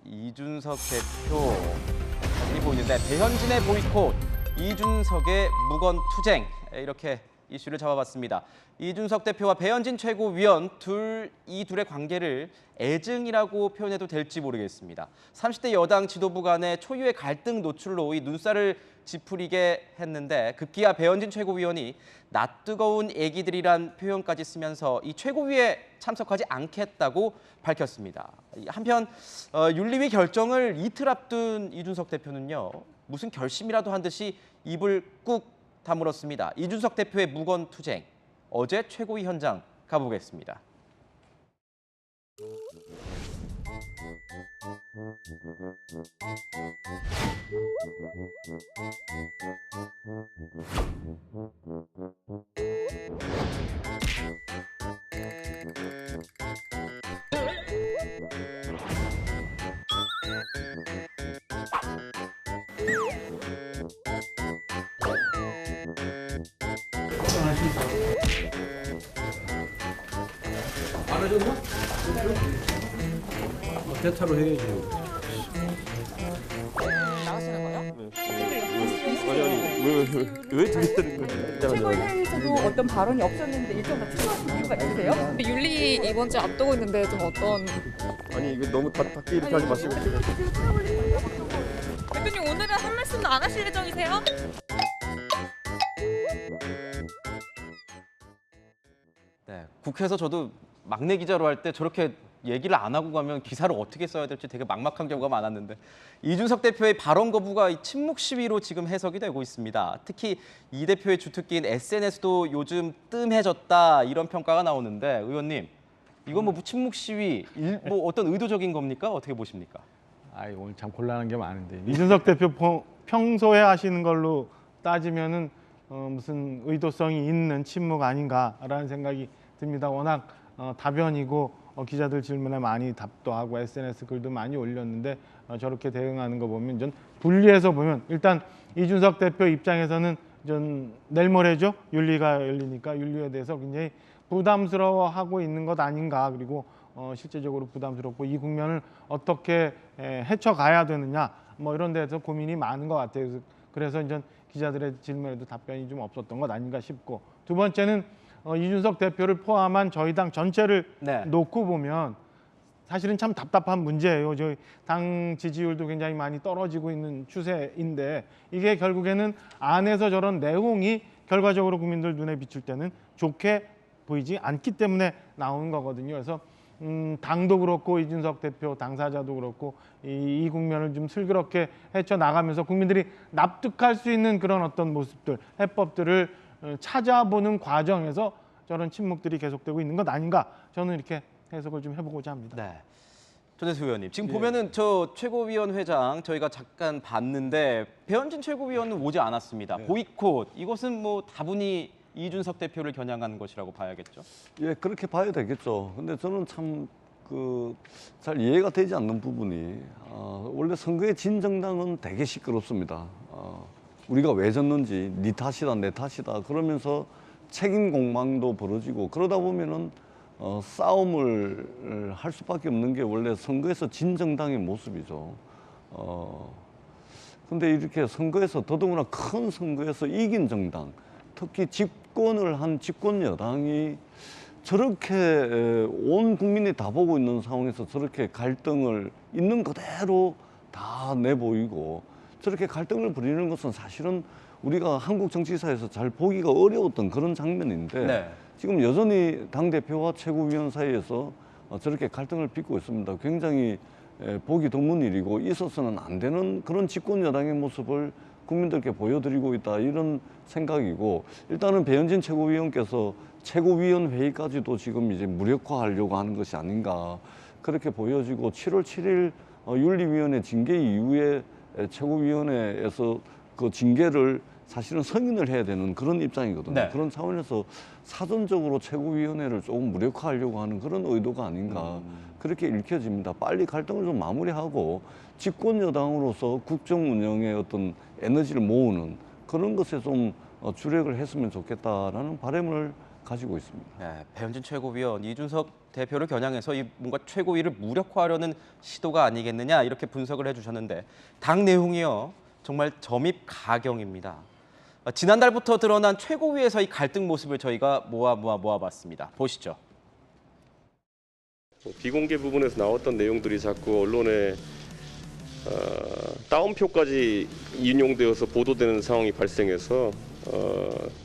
이준석 대표 사진이 보이는데 배현진의 보이콧, 이준석의 무건 투쟁 이렇게 이슈를 잡아봤습니다. 이준석 대표와 배현진 최고위원 이 둘의 관계를 애증이라고 표현해도 될지 모르겠습니다. 30대 여당 지도부 간의 초유의 갈등 노출로 이 눈살을 찌푸리게 했는데 급기야 배현진 최고위원이 낯뜨거운 애기들이란 표현까지 쓰면서 이 최고위에 참석하지 않겠다고 밝혔습니다. 한편 윤리위 결정을 이틀 앞둔 이준석 대표는요. 무슨 결심이라도 한 듯이 입을 꾹 다물었습니다. 이준석 대표의 무건 투쟁, 어제 최고위 현장 가보겠습니다. 안 하셨나? 대타로 해야지. 나가시는 거예요? 왜 들리는 거예요? 최고위회에서도 어떤 발언이 없었는데 일정 다 취소하신 이유가 있으세요? 윤리 이번 주에 앞두고 있는데 좀 어떤 아니 이거 너무 닫게 이렇게 하지 마시고. 대표님 오늘은 한 말씀도 안 하실 예정이세요? 네, 국회에서 저도 막내 기자로 할 때 저렇게 얘기를 안 하고 가면 기사를 어떻게 써야 될지 되게 막막한 경우가 많았는데 이준석 대표의 발언 거부가 이 침묵 시위로 지금 해석이 되고 있습니다. 특히 이 대표의 주특기인 SNS도 요즘 뜸해졌다 이런 평가가 나오는데 의원님 이건 뭐 침묵 시위 뭐 어떤 의도적인 겁니까? 어떻게 보십니까? 아이 오늘 참 곤란한 게 많은데 이준석 대표 평소에 하시는 걸로 따지면은 무슨 의도성이 있는 침묵 아닌가라는 생각이 듭니다. 워낙 답변이고 기자들 질문에 많이 답도 하고 SNS 글도 많이 올렸는데 저렇게 대응하는 거 보면 전 분리해서 보면 일단 이준석 대표 입장에서는 전 내일 모레죠. 윤리가 열리니까 윤리에 대해서 굉장히 부담스러워하고 있는 것 아닌가. 그리고 실제적으로 부담스럽고 이 국면을 어떻게 헤쳐가야 되느냐 뭐 이런 데서 고민이 많은 것 같아요. 그래서 이제 기자들의 질문에도 답변이 좀 없었던 것 아닌가 싶고 두 번째는 이준석 대표를 포함한 저희 당 전체를 놓고 보면 사실은 참 답답한 문제예요. 저희 당 지지율도 굉장히 많이 떨어지고 있는 추세인데 이게 결국에는 안에서 저런 내용이 결과적으로 국민들 눈에 비출 때는 좋게 보이지 않기 때문에 나오는 거거든요. 그래서 당도 그렇고 이준석 대표 당사자도 그렇고 이 국면을 좀 슬기롭게 헤쳐나가면서 국민들이 납득할 수 있는 그런 어떤 모습들, 해법들을 찾아보는 과정에서 저런 침묵들이 계속되고 있는 것 아닌가 저는 이렇게 해석을 좀 해보고자 합니다. 네. 전혜수 의원님 지금 보면은 저 최고위원회장 저희가 잠깐 봤는데 배현진 최고위원은 오지 않았습니다. 보이콧 이것은 뭐 다분히 이준석 대표를 겨냥하는 것이라고 봐야겠죠. 예, 그렇게 봐야 되겠죠. 근데 저는 참 잘 이해가 되지 않는 부분이 원래 선거의 진 정당은 되게 시끄럽습니다. 우리가 왜 졌는지 네 탓이다 내 탓이다 그러면서 책임 공방도 벌어지고 그러다 보면은 싸움을 할 수밖에 없는 게 원래 선거에서 진 정당의 모습이죠. 근데 이렇게 선거에서 더더구나 큰 선거에서 이긴 정당, 특히 집권을 한 집권 여당이 저렇게 온 국민이 다 보고 있는 상황에서 저렇게 갈등을 있는 그대로 다 내보이고 저렇게 갈등을 벌이는 것은 사실은 우리가 한국 정치사에서 잘 보기가 어려웠던 그런 장면인데 지금 여전히 당대표와 최고위원 사이에서 저렇게 갈등을 빚고 있습니다. 굉장히 보기 드문 일이고 있어서는 안 되는 그런 집권 여당의 모습을 국민들께 보여드리고 있다 이런 생각이고 일단은 배현진 최고위원께서 최고위원 회의까지도 지금 이제 무력화하려고 하는 것이 아닌가 그렇게 보여지고 7월 7일 윤리위원회 징계 이후에 최고위원회에서 그 징계를 사실은 승인을 해야 되는 그런 입장이거든요. 그런 차원에서 사전적으로 최고위원회를 조금 무력화하려고 하는 그런 의도가 아닌가 그렇게 읽혀집니다. 빨리 갈등을 좀 마무리하고 집권 여당으로서 국정 운영의 어떤 에너지를 모으는 그런 것에 좀 주력을 했으면 좋겠다라는 바람을 가지고 있습니다. 네, 배현진 최고위원 이준석 대표를 겨냥해서 이 뭔가 최고위를 무력화하려는 시도가 아니겠느냐 이렇게 분석을 해주셨는데 당 내용이요 정말 점입 가경입니다. 지난달부터 드러난 최고위에서 이 갈등 모습을 저희가 모아봤습니다. 보시죠. 비공개 부분에서 나왔던 내용들이 자꾸 언론에 따옴표까지 인용되어서 보도되는 상황이 발생해서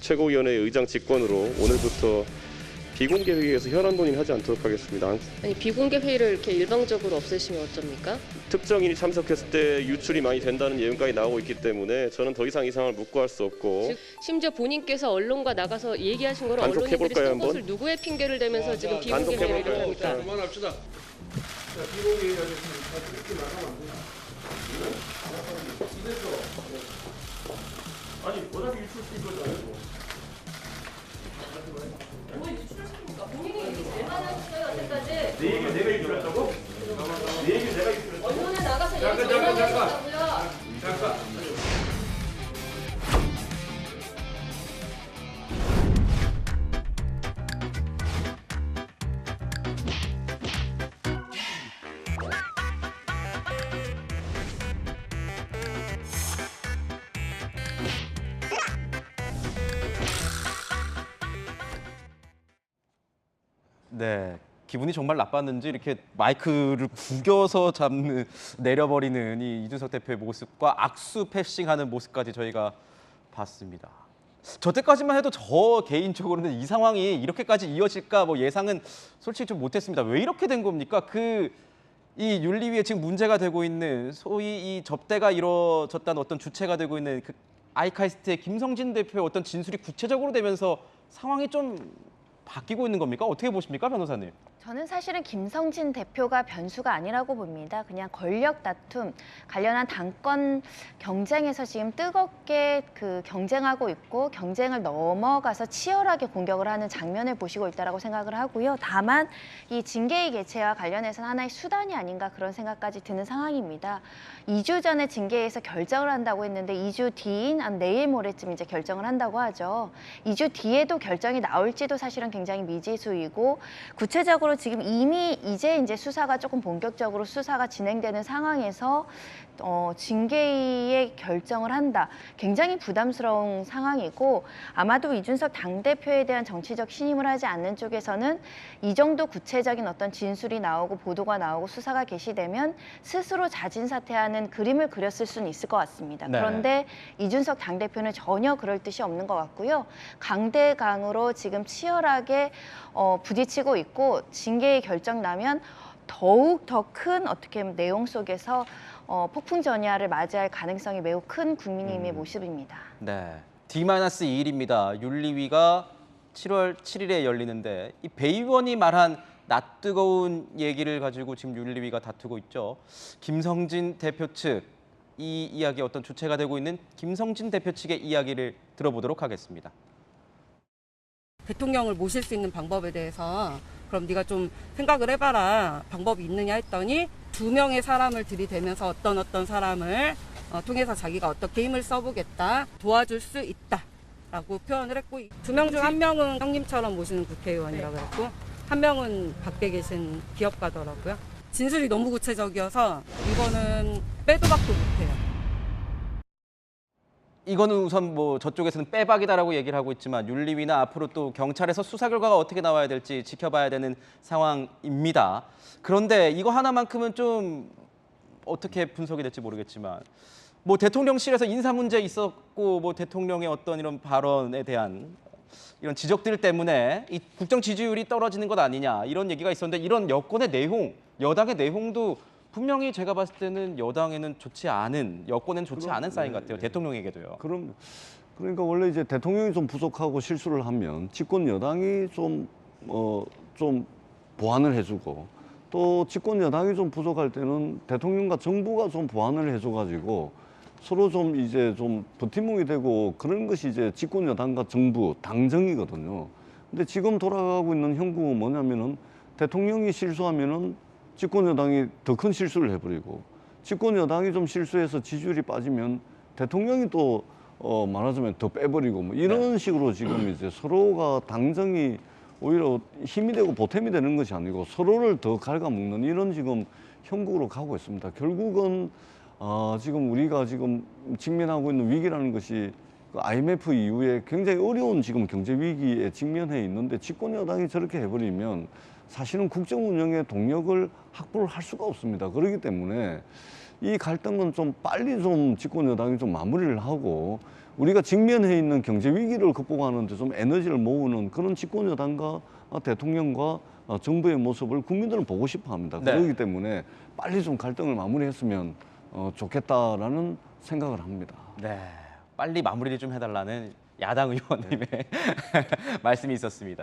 최고위원회 의장 직권으로 오늘부터 비공개 회의에서 현안 논의하지 않도록 하겠습니다. 아니 비공개 회의를 이렇게 일방적으로 없애시면 어쩝니까? 특정인이 참석했을 때 유출이 많이 된다는 예언까지 나오고 있기 때문에 저는 더 이상 이 상황을 묵고할 수 없고 즉, 심지어 본인께서 언론과 나가서 얘기하신 거를 단속해볼까요, 언론인들이 쓴 한번? 것을 누구의 핑계를 대면서 지금 비공개 회의를 이렇게 합니까? 그만합시다. 자, 비공개 하겠습니다. 이렇게 나가면 안 돼요. 아니 워낙 유출 수 있거든요. 본인이 얘기 제일 많이 하셨어요 여태까지. 내 얘기를 내가 유출했다고? 내 얘기를 내가 유출했다고? 언론에 나가서 얘기 잠깐, 제일 많이 잠깐. 하셨다고요. 잠깐. 네, 기분이 정말 나빴는지 이렇게 마이크를 구겨서 내려버리는 이 이준석 대표의 모습과 악수 패싱하는 모습까지 저희가 봤습니다. 저 때까지만 해도 저 개인적으로는 이 상황이 이렇게까지 이어질까 뭐 예상은 솔직히 좀 못했습니다. 왜 이렇게 된 겁니까? 이 윤리위에 지금 문제가 되고 있는 소위 이 접대가 이루어졌다는 어떤 주체가 되고 있는 그 아이카이스트의 김성진 대표의 어떤 진술이 구체적으로 되면서 상황이 좀 바뀌고 있는 겁니까? 어떻게 보십니까, 변호사님? 저는 사실은 김성진 대표가 변수가 아니라고 봅니다. 그냥 권력 다툼, 관련한 당권 경쟁에서 지금 뜨겁게 경쟁하고 있고 경쟁을 넘어가서 치열하게 공격을 하는 장면을 보시고 있다고 생각을 하고요. 다만 이 징계의 개최와 관련해서는 하나의 수단이 아닌가 그런 생각까지 드는 상황입니다. 2주 전에 징계에서 결정을 한다고 했는데 2주 뒤인 내일 모레쯤 이제 결정을 한다고 하죠. 2주 뒤에도 결정이 나올지도 사실은 굉장히 미지수이고 구체적으로 지금 이미 이제 수사가 조금 본격적으로 수사가 진행되는 상황에서 징계의 결정을 한다. 굉장히 부담스러운 상황이고 아마도 이준석 당대표에 대한 정치적 신임을 하지 않는 쪽에서는 이 정도 구체적인 어떤 진술이 나오고 보도가 나오고 수사가 개시되면 스스로 자진 사퇴하는 그림을 그렸을 수는 있을 것 같습니다. 네. 그런데 이준석 당대표는 전혀 그럴 뜻이 없는 것 같고요. 강대강으로 지금 치열하게 부딪히고 있고 징계의 결정 나면 더욱 더 큰 어떻게 보면 내용 속에서 폭풍 전야를 맞이할 가능성이 매우 큰 국민의힘의 모습입니다. 네, D-2일입니다. 윤리위가 7월 7일에 열리는데 이 배 의원이 말한 낯뜨거운 얘기를 가지고 지금 윤리위가 다투고 있죠. 김성진 대표 측, 이 이야기의 어떤 주체가 되고 있는 김성진 대표 측의 이야기를 들어보도록 하겠습니다. 대통령을 모실 수 있는 방법에 대해서 그럼 네가 좀 생각을 해봐라. 방법이 있느냐 했더니 2명의 사람을 들이대면서 어떤 사람을 통해서 자기가 어떻게 힘을 써보겠다. 도와줄 수 있다. 라고 표현을 했고 2명 중 1명은 형님처럼 모시는 국회의원이라고 했고 1명은 밖에 계신 기업가더라고요. 진술이 너무 구체적이어서 이거는 빼도 박도 못해요. 이거는 우선 뭐 저쪽에서는 빼박이다라고 얘기를 하고 있지만 윤리위나 앞으로 또 경찰에서 수사 결과가 어떻게 나와야 될지 지켜봐야 되는 상황입니다. 그런데 이거 하나만큼은 좀 어떻게 분석이 될지 모르겠지만 뭐 대통령실에서 인사 문제 있었고 뭐 대통령의 어떤 이런 발언에 대한 이런 지적들 때문에 이 국정 지지율이 떨어지는 것 아니냐 이런 얘기가 있었는데 이런 여권의 내용, 여당의 내용도 분명히 제가 봤을 때는 여당에는 좋지 않은, 여권에는 좋지 않은 사인 같아요. 대통령에게도요. 그러니까 원래 이제 대통령이 좀 부족하고 실수를 하면 집권 여당이 좀 보완을 해주고 또 집권 여당이 좀 부족할 때는 대통령과 정부가 좀 보완을 해줘가지고 서로 좀 이제 좀 버팀목이 되고 그런 것이 이제 집권 여당과 정부, 당정이거든요. 근데 지금 돌아가고 있는 형국은 뭐냐면은 대통령이 실수하면은 집권 여당이 더 큰 실수를 해버리고 집권 여당이 좀 실수해서 지지율이 빠지면 대통령이 또 말하자면 더 빼버리고 뭐 이런 식으로 지금 이제 서로가 당정이 오히려 힘이 되고 보탬이 되는 것이 아니고 서로를 더 갉아먹는 이런 지금 형국으로 가고 있습니다. 결국은 지금 우리가 지금 직면하고 있는 위기라는 것이 그 IMF 이후에 굉장히 어려운 지금 경제 위기에 직면해 있는데 집권 여당이 저렇게 해버리면 사실은 국정 운영의 동력을 확보를 할 수가 없습니다. 그렇기 때문에 이 갈등은 좀 빨리 좀 집권 여당이 좀 마무리를 하고 우리가 직면해 있는 경제 위기를 극복하는데 좀 에너지를 모으는 그런 집권 여당과 대통령과 정부의 모습을 국민들은 보고 싶어 합니다. 네. 그렇기 때문에 빨리 좀 갈등을 마무리했으면 좋겠다라는 생각을 합니다. 네, 빨리 마무리를 좀 해달라는 야당 의원님의 말씀이 있었습니다.